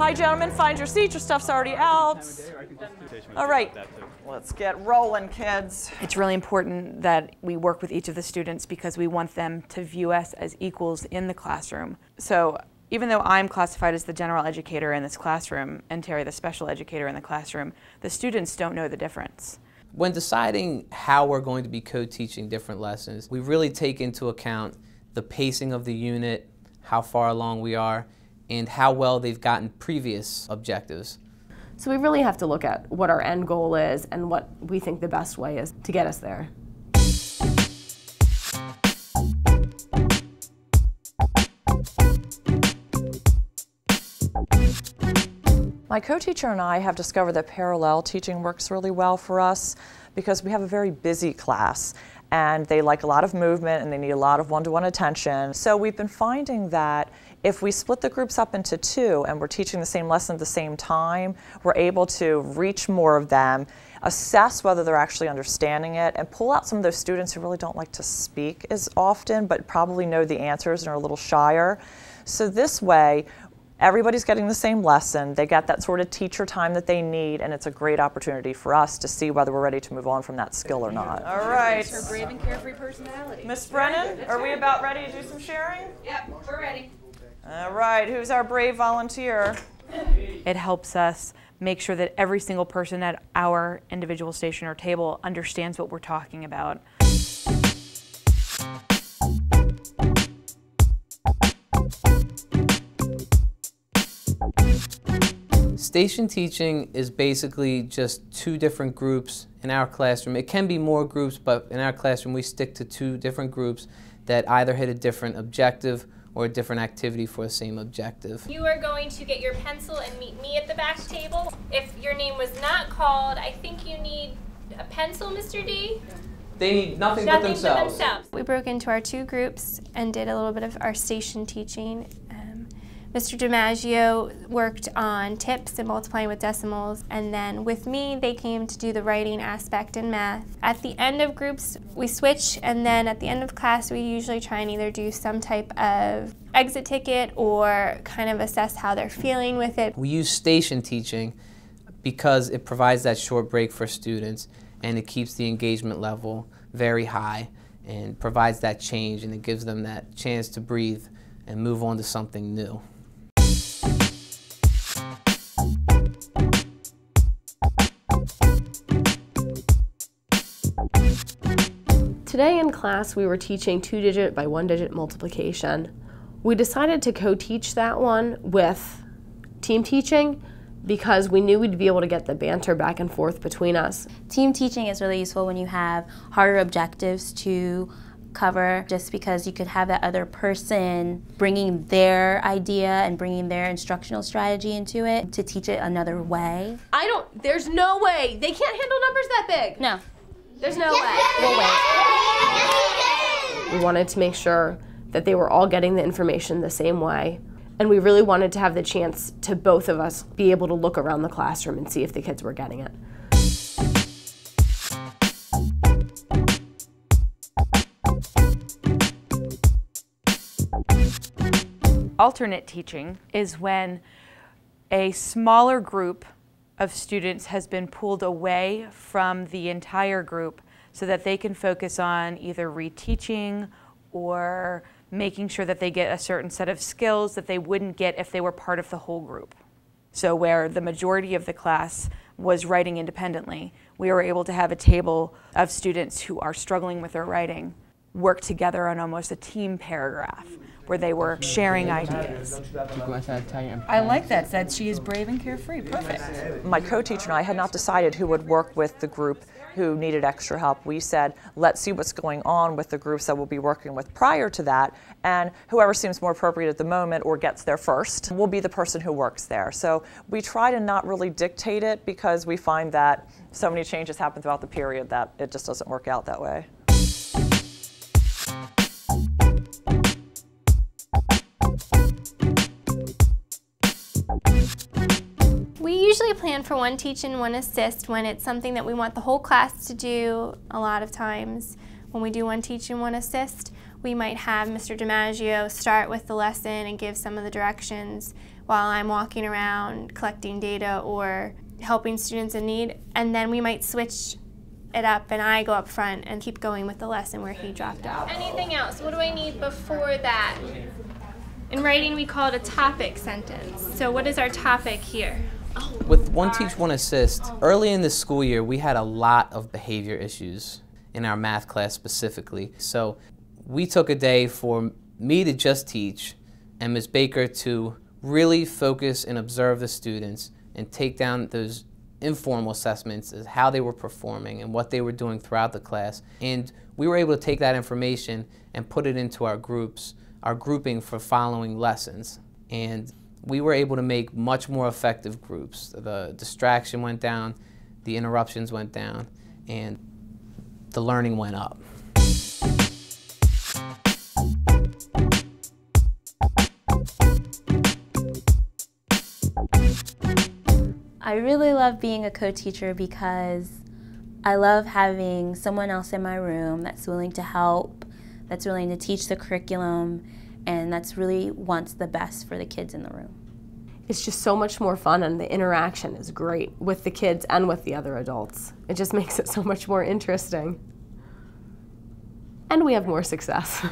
Hi, gentlemen, find your seat. Your stuff's already out. All right, let's get rolling, kids. It's really important that we work with each of the students because we want them to view us as equals in the classroom. So even though I'm classified as the general educator in this classroom and Teri the special educator in the classroom, the students don't know the difference. When deciding how we're going to be co-teaching different lessons, we really take into account the pacing of the unit, how far along we are, and how well they've gotten previous objectives. So we really have to look at what our end goal is and what we think the best way is to get us there. My co-teacher and I have discovered that parallel teaching works really well for us because we have a very busy class and they like a lot of movement and they need a lot of one-to-one attention. So we've been finding that if we split the groups up into two and we're teaching the same lesson at the same time, we're able to reach more of them, assess whether they're actually understanding it, and pull out some of those students who really don't like to speak as often but probably know the answers and are a little shyer. So this way, everybody's getting the same lesson, they get that sort of teacher time that they need, and it's a great opportunity for us to see whether we're ready to move on from that skill or not. All right. Her brave and carefree personality. Miss Brennan, are we about ready to do some sharing? Yep, we're ready. All right, who's our brave volunteer? It helps us make sure that every single person at our individual station or table understands what we're talking about. Station teaching is basically just two different groups in our classroom. It can be more groups, but in our classroom we stick to two different groups that either hit a different objective or a different activity for the same objective. You are going to get your pencil and meet me at the back table. If your name was not called, I think you need a pencil, Mr. D? They need nothing but themselves. We broke into our two groups and did a little bit of our station teaching. Mr. DiMaggio worked on tips and multiplying with decimals, and then with me they came to do the writing aspect in math. At the end of groups we switch, and then at the end of class we usually try and either do some type of exit ticket or kind of assess how they're feeling with it. We use station teaching because it provides that short break for students and it keeps the engagement level very high and provides that change, and it gives them that chance to breathe and move on to something new. Today in class we were teaching 2-digit by 1-digit multiplication. We decided to co-teach that one with team teaching because we knew we'd be able to get the banter back and forth between us. Team teaching is really useful when you have harder objectives to cover, just because you could have that other person bringing their idea and bringing their instructional strategy into it to teach it another way. There's no way. They can't handle numbers that big. No. There's no way. We'll wait. We wanted to make sure that they were all getting the information the same way. And we really wanted to have the chance to both of us be able to look around the classroom and see if the kids were getting it. Alternate teaching is when a smaller group of students has been pulled away from the entire group so that they can focus on either reteaching or making sure that they get a certain set of skills that they wouldn't get if they were part of the whole group. So where the majority of the class was writing independently, we were able to have a table of students who are struggling with their writing work together on almost a team paragraph where they were sharing ideas. I like that. That she is brave and carefree. Perfect. My co-teacher and I had not decided who would work with the group who needed extra help. We said, let's see what's going on with the groups that we'll be working with prior to that, and whoever seems more appropriate at the moment or gets there first will be the person who works there. So we try to not really dictate it because we find that so many changes happen throughout the period that it just doesn't work out that way. We usually plan for one teach and one assist when it's something that we want the whole class to do. A lot of times when we do one teach and one assist, we might have Mr. DiMaggio start with the lesson and give some of the directions. while I'm walking around collecting data or helping students in need, and then we might switch it up and I go up front and keep going with the lesson where he dropped out. Anything else? What do I need before that? In writing, we call it a topic sentence. So what is our topic here? With One Teach, One Assist, early in the school year, we had a lot of behavior issues in our math class specifically. So we took a day for me to just teach and Ms. Baker to really focus and observe the students and take down those informal assessments as how they were performing and what they were doing throughout the class. And we were able to take that information and put it into our groups, our grouping for following lessons. And we were able to make much more effective groups. The distraction went down, the interruptions went down, and the learning went up. I really love being a co-teacher because I love having someone else in my room that's willing to help, that's willing to teach the curriculum, and that's really wants the best for the kids in the room. It's just so much more fun, and the interaction is great with the kids and with the other adults. It just makes it so much more interesting. And we have more success.